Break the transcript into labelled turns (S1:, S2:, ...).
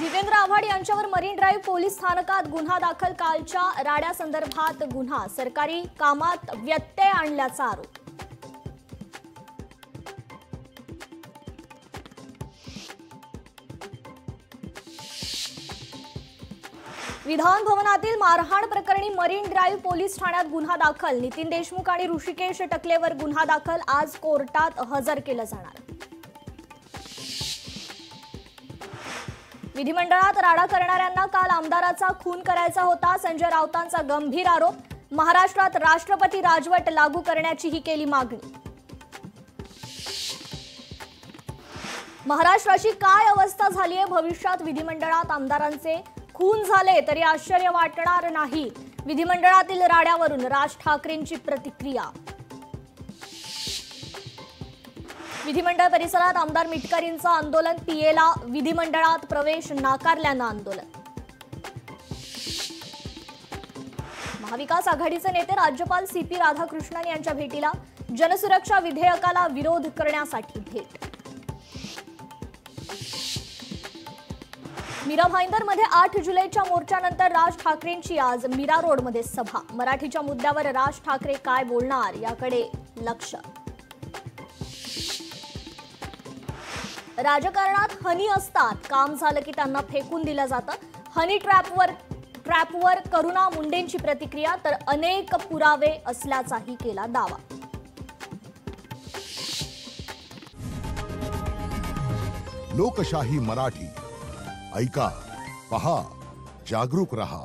S1: जितेंद्र आव्हाड यांच्यावर marine drive police स्थानकात गुन्हा दाखल. कालच्या राड्यासंदर्भात गुन्हा. सरकारी कामात व्यत्यय आणल्याचा आरोप. विधान भवनातील मारहाण प्रकरणी मरीन ड्राईव्ह पोलीस ठाण्यात गुन्हा दाखल. नितीन देशमुख आणि ऋषिकेश टकलेवर गुन्हा दाखल. आज कोर्टात हजर केलं जाणार. विधिमंडळात राडा करणाऱ्यांना काल आमदाराचा खून करायचा होता. संजय राऊतांचा गंभीर आरोप. महाराष्ट्रात राष्ट्रपती राजवट लागू करण्याचीही केली मागणी. महाराष्ट्राची काय अवस्था झाली आहे? भविष्यात विधिमंडळात आमदारांचे खून झाले तरी आश्चर्य वाटणार नाही. विधिमंडळातील राड्यावरून राज ठाकरेंची प्रतिक्रिया. विधिमंडळ परिसरात आमदार मिटकरींचं आंदोलन. पीएला विधिमंडळात प्रवेश नाकारल्यानं आंदोलन. महाविकास आघाडीचे नेते राज्यपाल सीपी राधाकृष्णन यांच्या भेटीला. जनसुरक्षा विधेयकाला विरोध करण्यासाठी भेट. मीरा भाईंदरमध्ये 8 जुलैच्या मोर्चानंतर राज ठाकरेंची आज मीरा रोडमध्ये सभा. मराठीच्या मुद्द्यावर राज ठाकरे काय बोलणार याकडे लक्ष. राजकारणात हनी असतात. काम झालं की त्यांना फेकून दिलं जातं. हनी ट्रॅपवर करुणा मुंडेंची प्रतिक्रिया. तर अनेक पुरावे असल्याचाही केला दावा.
S2: लोकशाही मराठी ऐका, पहा, जागरूक रहा.